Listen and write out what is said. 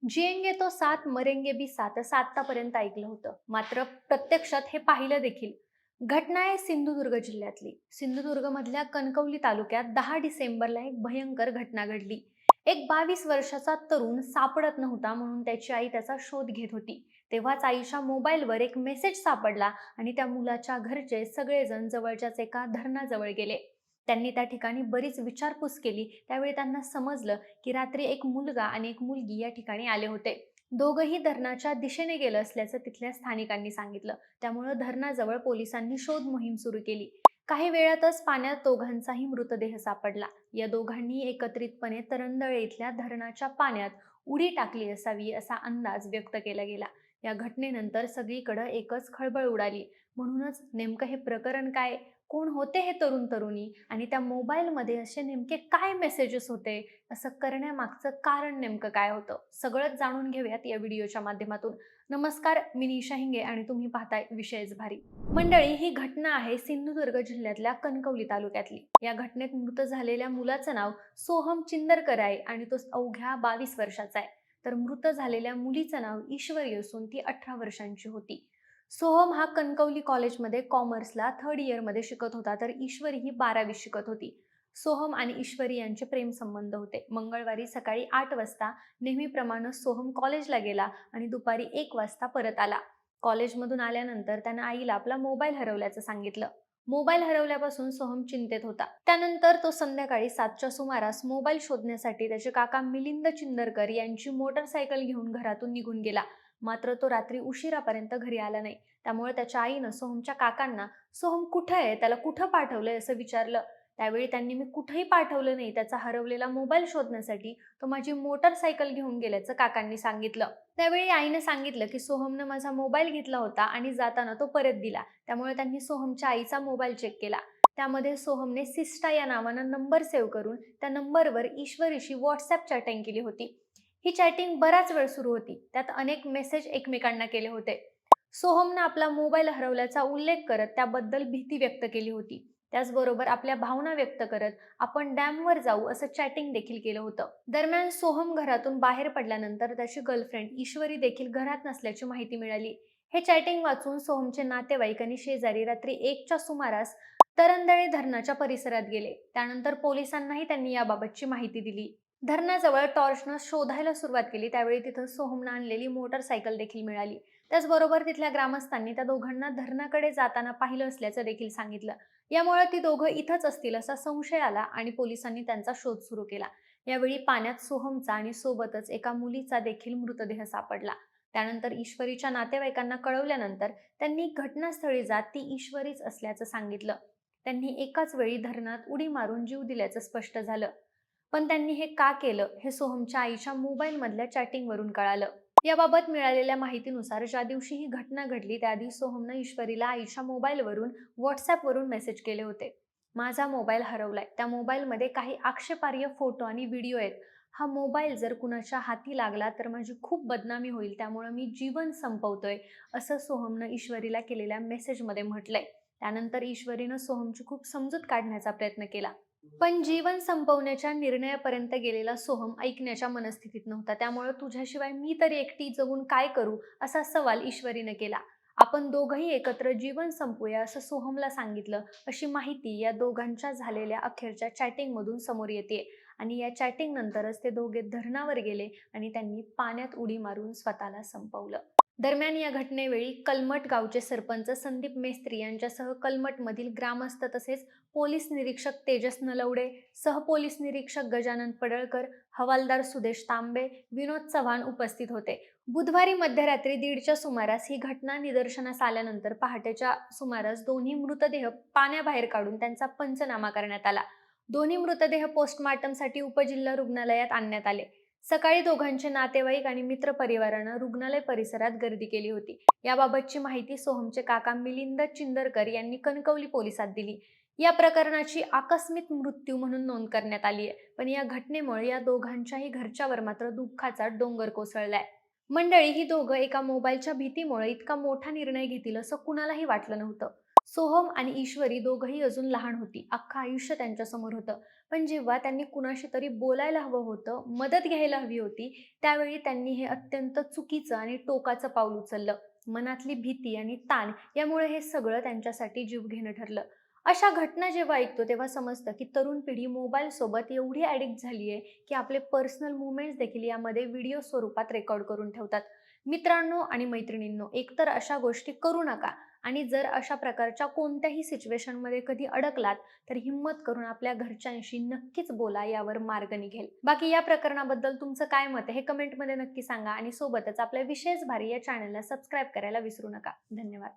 जिएंगे तो साथ मरेंगे भी साथ असं आतापर्यंत ऐकलं होतं. मात्र प्रत्यक्षात हे पाहिलं देखील. घटना आहे सिंधुदुर्ग जिल्ह्यातली. सिंधुदुर्गमधल्या कणकवली तालुक्यात 10 डिसेंबरला एक भयंकर घटना घडली. एक 22 वर्षाचा तरुण सापडत नव्हता म्हणून त्याची आई त्याचा शोध घेत होती. तेव्हाच आईच्या मोबाईलवर एक मेसेज सापडला आणि त्या मुलाच्या घरचे सगळेजण जवळच्याच एका धरणाजवळ गेले. त्यांनी त्या ठिकाणी बरीच विचारपूस केली. त्यावेळी त्यांना समजलं की रात्री एक मुलगा आणि एक मुलगी या ठिकाणी आले होते. दोघंही धरणाच्या दिशेने गेलं असल्याचं तिथल्या स्थानिकांनी सांगितलं. त्यामुळे धरणाजवळ पोलिसांनी शोध मोहीम सुरू केली. काही वेळातच पाण्यात दोघांचाही मृतदेह सापडला. या दोघांनी एकत्रितपणे तरंदळे इथल्या धरणाच्या पाण्यात उडी टाकली असावी असा अंदाज व्यक्त केला गेला. या घटनेनंतर सगळीकडे एकच खळबळ उडाली. म्हणूनच नेमकं हे प्रकरण काय, कोण होते हे तरुण तरुणी आणि त्या मोबाईलमध्ये असे नेमके काय मेसेजेस होते, असं करण्यामागचं कारण नेमकं काय होतं, सगळंच जाणून घेऊयात या व्हिडिओच्या माध्यमातून. नमस्कार, मी निशा हिंगे आणि तुम्ही पाहताय विषयच भारी. मंडळी, ही घटना आहे सिंधुदुर्ग जिल्ह्यातल्या कणकवली तालुक्यातली. या घटनेत मृत झालेल्या मुलाचं नाव सोहम चिंदरकर आहे आणि तो अवघ्या 22 वर्षाचा आहे. तर मृत झालेल्या मुलीचं नाव ईश्वरी असून ती 18 वर्षांची होती. सोहम हा कणकवली कॉलेजमध्ये कॉमर्सला 3rd इयरमध्ये शिकत होता, तर ईश्वरी ही 12वीत शिकत होती. सोहम आणि ईश्वरी यांचे प्रेमसंबंध होते. मंगळवारी सकाळी 8 वाजता नेहमीप्रमाणे सोहम कॉलेजला गेला आणि दुपारी 1 वाजता परत आला. कॉलेजमधून आल्यानंतर त्यानं आईला आपला मोबाईल हरवल्याचं सांगितलं. मोबाईल हरवल्यापासून सोहम चिंतेत होता. त्यानंतर तो संध्याकाळी 7च्या सुमारास मोबाईल शोधण्यासाठी त्याचे काका मिलिंद चिंदरकर यांची मोटरसायकल घेऊन घरातून निघून गेला. मात्र तो रात्री उशिरापर्यंत घरी आला नाही. त्यामुळे त्याच्या आईनं सोहमच्या काकांना सोहम कुठं आहे, त्याला कुठं पाठवलंय असं विचारलं. त्यावेळी त्यांनी मी कुठेही पाठवलं नाही, त्याचा हरवलेला मोबाईल शोधण्यासाठी तो माझी मोटरसायकल घेऊन गेल्याचं काकांनी सांगितलं. त्यावेळी आईने सांगितलं की सोहमनं माझा मोबाईल घेतला होता आणि जाताना तो परत दिला. त्यामुळे त्यांनी सोहमच्या आईचा मोबाईल चेक केला. त्यामध्ये सोहमने सिस्टा या नावानं नंबर सेव्ह करून त्या नंबरवर ईश्वरीशी व्हॉट्सअप चॅटिंग केली होती. ही चॅटिंग बराच वेळ सुरू होती. त्यात अनेक मेसेज एकमेकांना केले होते. सोहमनं आपला मोबाईल हरवल्याचा उल्लेख करत त्याबद्दल भीती व्यक्त केली होती. त्याचबरोबर आपल्या भावना व्यक्त करत आपण डॅमवर जाऊ असं चॅटिंग देखील केलं होतं. दरम्यान सोहम घरातून बाहेर पडल्यानंतर त्याची गर्लफ्रेंड ईश्वरी देखील घरात नसल्याची माहिती मिळाली. हे चॅटिंग वाचून सोहमचे नातेवाईक आणि शेजारी रात्री 1च्या सुमारास तरंदळे धरणाच्या परिसरात गेले. त्यानंतर पोलिसांनाही त्यांनी याबाबतची माहिती दिली. धरणाजवळ टॉर्चनं शोधायला सुरुवात केली. त्यावेळी तिथं सोहमनं आणलेली मोटरसायकल देखील मिळाली. त्याचबरोबर तिथल्या ग्रामस्थांनी त्या दोघांना धरणाकडे जाताना पाहिलं असल्याचं देखील सांगितलं. यामुळे ती दोघं इथंच असतील असा संशय आला आणि पोलिसांनी त्यांचा शोध सुरू केला. यावेळी पाण्यात सोहमचा आणि सोबतच एका मुलीचा देखील मृतदेह सापडला. त्यानंतर ईश्वरीच्या नातेवाईकांना कळवल्यानंतर त्यांनी घटनास्थळी जात ती ईश्वरीच असल्याचं सांगितलं. त्यांनी एकाच वेळी धरणात उडी मारून जीव दिल्याचं स्पष्ट झालं. पण त्यांनी हे का केलं हे सोहमच्या आईच्या मोबाईलमधल्या चॅटिंगवरून कळालं. याबाबत मिळालेल्या माहितीनुसार ज्या दिवशी ही घटना घडली त्या दिवशी सोहमनं ईश्वरीला आईच्या मोबाईलवरून व्हॉट्सअपवरून मेसेज केले होते. माझा मोबाईल हरवलाय. त्या मोबाईलमध्ये काही आक्षेपार्ह फोटो आणि व्हिडिओ आहेत. हा मोबाईल जर कुणाच्या हाती लागला तर माझी खूप बदनामी होईल. त्यामुळे मी जीवन संपवतोय, असं सोहमनं ईश्वरीला केलेल्या मेसेजमध्ये म्हटलंय. त्यानंतर ईश्वरीनं सोहमची खूप समजूत काढण्याचा प्रयत्न केला. पण जीवन संपवण्याच्या निर्णयापर्यंत गेलेला सोहम ऐकण्याच्या मनस्थितीत नव्हता. त्यामुळे तुझ्याशिवाय मी तरी एकटी जगून काय करू, असा सवाल ईश्वरीने केला. आपण दोघंही एकत्र जीवन संपवूया असं सोहमला सांगितलं, अशी माहिती या दोघांच्या झालेल्या अखेरच्या चॅटिंगमधून समोर येते. आणि या चॅटिंग नंतरच ते दोघे धरणावर गेले आणि त्यांनी पाण्यात उडी मारून स्वतःला संपवलं. दरम्यान या घटनेवेळी कलमट गावचे सरपंच संदीप मेस्त्री यांच्यासह कलमटमधील ग्रामस्थ तसेच पोलीस निरीक्षक तेजस नलवडे, सहपोलीस निरीक्षक गजानन पडळकर, हवालदार सुदेश तांबे, विनोद चव्हाण उपस्थित होते. बुधवारी मध्यरात्री 1:30च्या सुमारास ही घटना निदर्शनास आल्यानंतर पहाटेच्या सुमारास दोन्ही मृतदेह पाण्याबाहेर काढून त्यांचा पंचनामा करण्यात आला. दोन्ही मृतदेह पोस्टमार्टमसाठी उपजिल्हा रुग्णालयात आणण्यात आले. सकाळी दोघांचे नातेवाईक आणि मित्रपरिवारानं रुग्णालय परिसरात गर्दी केली होती. याबाबतची माहिती सोहमचे काका मिलिंद चिंदरकर यांनी कणकवली पोलिसात दिली. या प्रकरणाची आकस्मिक मृत्यू म्हणून नोंद करण्यात आली आहे. पण या घटनेमुळे या दोघांच्याही घरच्यावर मात्र दुःखाचा डोंगर कोसळलाय. मंडळी, ही दोघं एका मोबाईलच्या भीतीमुळे इतका मोठा निर्णय घेतील असं कुणालाही वाटलं नव्हतं. सोहम आणि ईश्वरी दोघंही अजून लहान होती. अख्खं आयुष्य त्यांच्यासमोर होतं. पण जेव्हा त्यांनी कुणाशी तरी बोलायला हवं होतं, मदत घ्यायला हवी होती, त्यावेळी त्यांनी हे अत्यंत चुकीचं आणि टोकाचं पाऊल उचललं. मनातली भीती आणि ताण यामुळे हे सगळं त्यांच्यासाठी जीवघेणं ठरलं. अशा घटना जेव्हा ऐकतो तेव्हा समजतं की तरुण पिढी मोबाईलसोबत एवढी ॲडिक्ट झाली आहे की आपले पर्सनल मुवमेंट्स देखील यामध्ये व्हिडिओ स्वरूपात रेकॉर्ड करून ठेवतात. मित्रांनो आणि मैत्रिणींनो, एकतर अशा गोष्टी करू नका. आणि जर अशा प्रकारच्या कोणत्याही सिच्युएशनमध्ये कधी अडकलात तर हिम्मत करून आपल्या घरच्यांशी नक्कीच बोला, यावर मार्ग निघेल. बाकी या प्रकरणाबद्दल तुमचं काय मत आहे हे कमेंटमध्ये नक्की सांगा आणि सोबतच आपल्या विशेष भारी या चॅनलला सबस्क्राईब करायला विसरू नका. धन्यवाद.